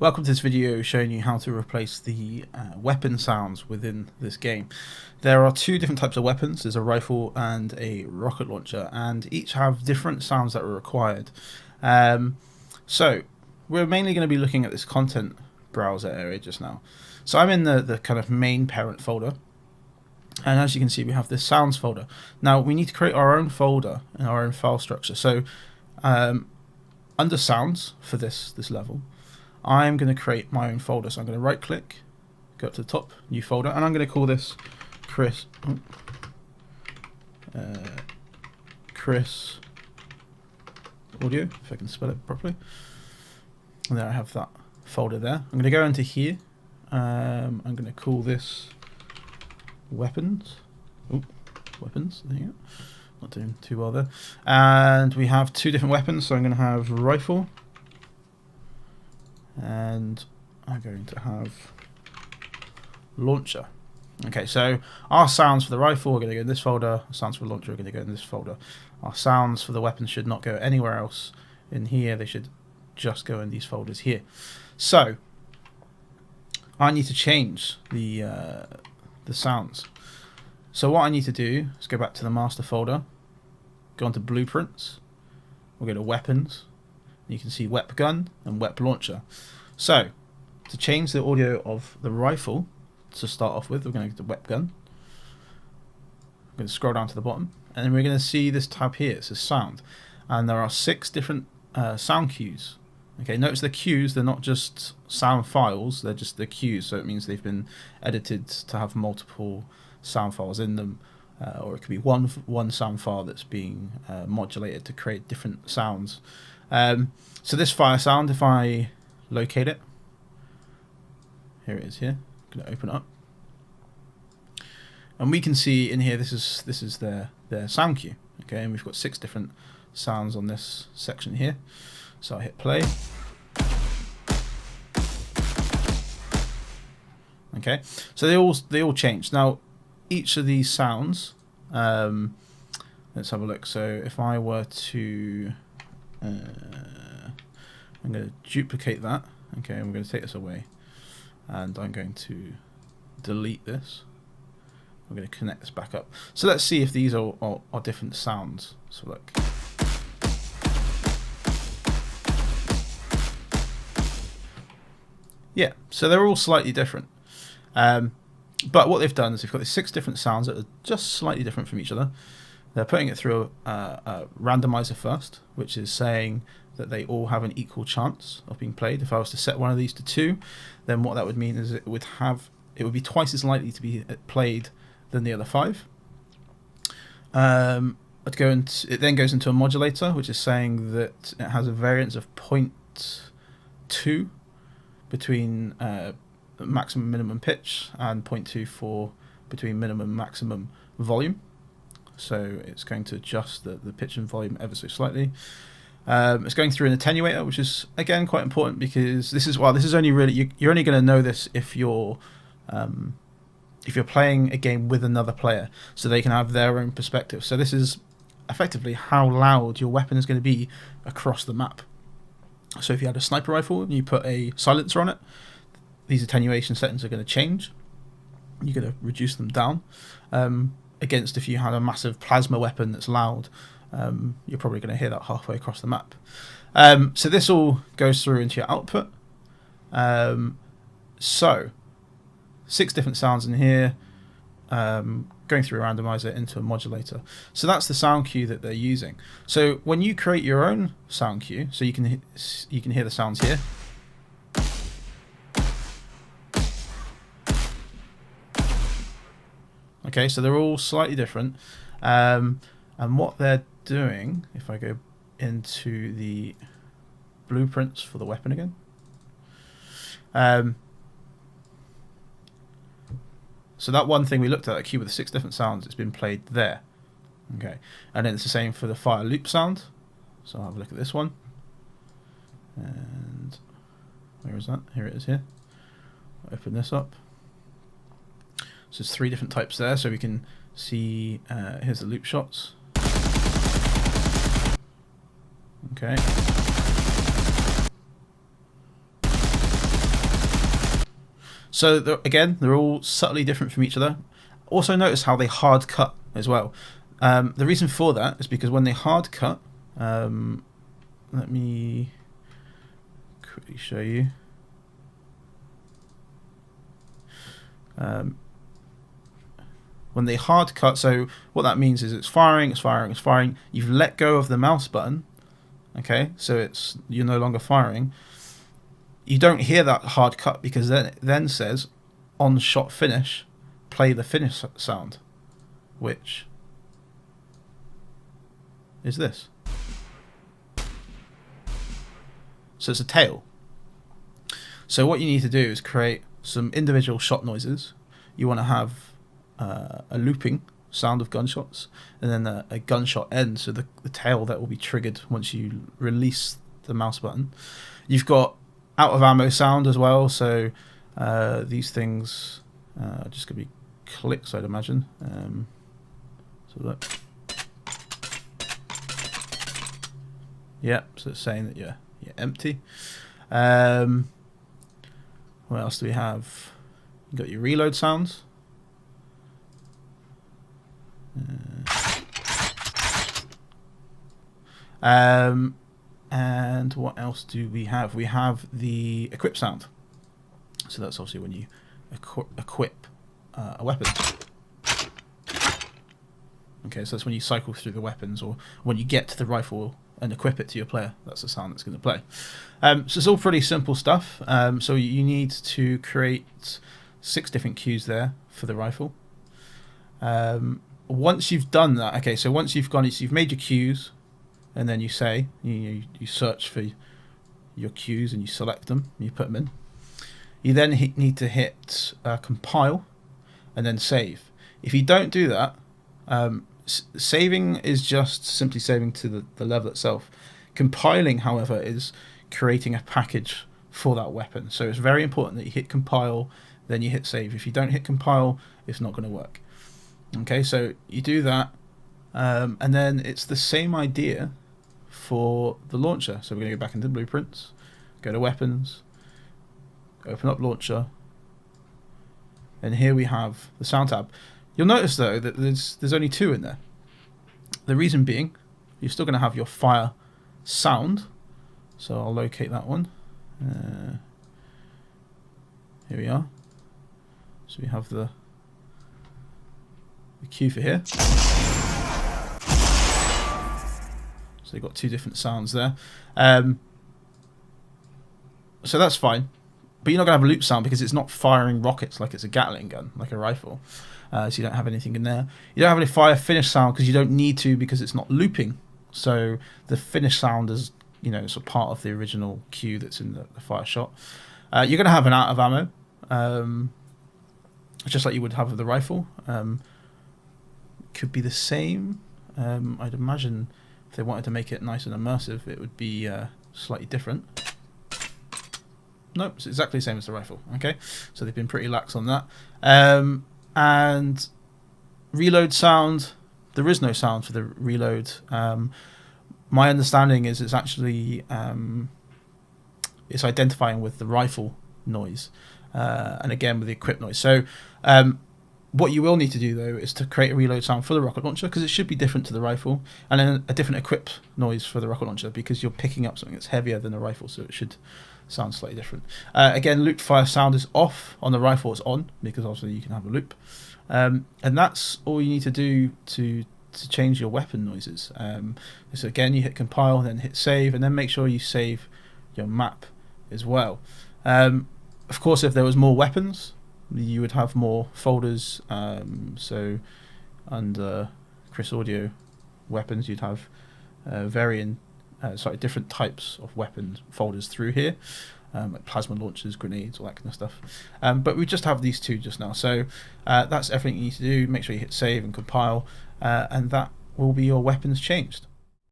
Welcome to this video showing you how to replace the weapon sounds within this game. There are two different types of weapons. There's a rifle and a rocket launcher, and each have different sounds that are required. So we're mainly going to be looking at this content browser area just now. So I'm in the kind of main parent folder, and as you can see we have this sounds folder. Now we need to create our own folder and our own file structure. So under sounds for this level, I'm going to create my own folder. So I'm going to right click, go up to the top, new folder, and I'm going to call this Chris Audio, if I can spell it properly. And there I have that folder there. I'm going to go into here. I'm going to call this weapons. Weapons. There you go. Not doing too well there. And we have two different weapons. So I'm going to have rifle, and I'm going to have launcher. Okay, so our sounds for the rifle are going to go in this folder. Our sounds for the launcher are going to go in this folder. Our sounds for the weapons should not go anywhere else in here. They should just go in these folders here. So I need to change the sounds. So what I need to do is go back to the master folder, go onto blueprints, we'll go to weapons. You can see wep gun and wep launcher. So to change the audio of the rifle, to start off with, we're going to go to wep gun. I'm going to scroll down to the bottom, and then we're going to see this tab here. It says sound, and there are 6 different sound cues. Okay, notice the cues, they're not just sound files, they're just the cues, so it means they've been edited to have multiple sound files in them, or it could be one sound file that's being modulated to create different sounds. So this fire sound, if I locate it, here it is here, I'm going to open it up, and we can see in here this is their sound cue. Okay, and we've got 6 different sounds on this section here. So I hit play. Okay, so they all change. Now each of these sounds, let's have a look. So if I were to I'm going to duplicate that. Okay, and we're going to take this away, and I'm going to delete this. I'm going to connect this back up. So let's see if these are different sounds. So look. Yeah, so they're all slightly different. But what they've done is they've got these 6 different sounds that are just slightly different from each other. They're putting it through a randomizer first, which is saying that they all have an equal chance of being played. If I was to set one of these to 2, then what that would mean is it would be twice as likely to be played than the other 5. It then goes into a modulator, which is saying that it has a variance of 0.2 between maximum minimum pitch and 0.2 for between minimum maximum volume. So it's going to adjust the pitch and volume ever so slightly. It's going through an attenuator, which is again quite important, because this is only really you're only going to know this if you're playing a game with another player, so they can have their own perspective. So this is effectively how loud your weapon is going to be across the map. So if you had a sniper rifle and you put a silencer on it, these attenuation settings are going to change. You're going to reduce them down. Against if you had a massive plasma weapon that's loud, you're probably going to hear that halfway across the map. So this all goes through into your output. So 6 different sounds in here, going through a randomizer into a modulator. So that's the sound cue that they're using. So when you create your own sound cue, so you can hear the sounds here. Okay, so they're all slightly different, and what they're doing, if I go into the blueprints for the weapon again, so that one thing we looked at, a cue with the 6 different sounds, it's been played there. Okay, and then it's the same for the fire loop sound. So I'll have a look at this one, and where is that? Here it is here. I'll open this up. So there's 3 different types there, so we can see, here's the loop shots. Okay. So again, they're all subtly different from each other. Also notice how they hard cut as well. The reason for that is because when they hard cut, let me quickly show you. When they hard cut, so what that means is it's firing, it's firing, it's firing. You've let go of the mouse button, okay? So you're no longer firing. You don't hear that hard cut because then it then says on shot finish, play the finish sound, which is this. So it's a tail. So what you need to do is create some individual shot noises. You want to have a looping sound of gunshots, and then a gunshot end, so the tail that will be triggered once you release the mouse button. You've got out of ammo sound as well, so these things are just going to be clicks, I'd imagine. So look. Yeah, so it's saying that you're empty. What else do we have? You've got your reload sounds. And what else do we have? We have the equip sound. So that's obviously when you equip a weapon. Okay, so that's when you cycle through the weapons, or when you get to the rifle and equip it to your player. That's the sound that's going to play. So it's all pretty simple stuff. So you need to create 6 different cues there for the rifle. Once you've done that, okay, so once you've made your cues, and then you say, you search for your cues and you select them, and you put them in. You then need to hit compile and then save. If you don't do that, saving is just simply saving to the level itself. Compiling, however, is creating a package for that weapon. So it's very important that you hit compile, then you hit save. If you don't hit compile, it's not going to work. Okay, so you do that, and then it's the same idea for the launcher. So we're going to go back into blueprints, go to weapons, open up launcher, and here we have the sound tab. You'll notice though that there's only 2 in there. The reason being, you're still going to have your fire sound. So I'll locate that one. Here we are. So we have the cue for here. So you've got 2 different sounds there. So that's fine. But you're not going to have a loop sound because it's not firing rockets like it's a Gatling gun, like a rifle. So you don't have anything in there. You don't have any fire finish sound because you don't need to, because it's not looping. So the finish sound is, sort of part of the original cue that's in the fire shot. You're going to have an out of ammo, just like you would have with the rifle. Could be the same. I'd imagine if they wanted to make it nice and immersive, it would be slightly different. Nope, it's exactly the same as the rifle. Okay, so they've been pretty lax on that. And reload sound, there is no sound for the reload. My understanding is it's actually it's identifying with the rifle noise, and again with the equip noise. So what you will need to do though is to create a reload sound for the rocket launcher, because it should be different to the rifle, and then a different equip noise for the rocket launcher because you're picking up something that's heavier than the rifle, so it should sound slightly different. Again, loop fire sound is off. On the rifle it's on, because obviously you can have a loop. And that's all you need to do to change your weapon noises. So again, you hit compile, then hit save, and then make sure you save your map as well. Of course, if there was more weapons, you would have more folders. So under Chris Audio weapons, you'd have different types of weapons folders through here, like plasma launchers, grenades, all that kind of stuff. But we just have these 2 just now. So that's everything you need to do. Make sure you hit save and compile, and that will be your weapons changed.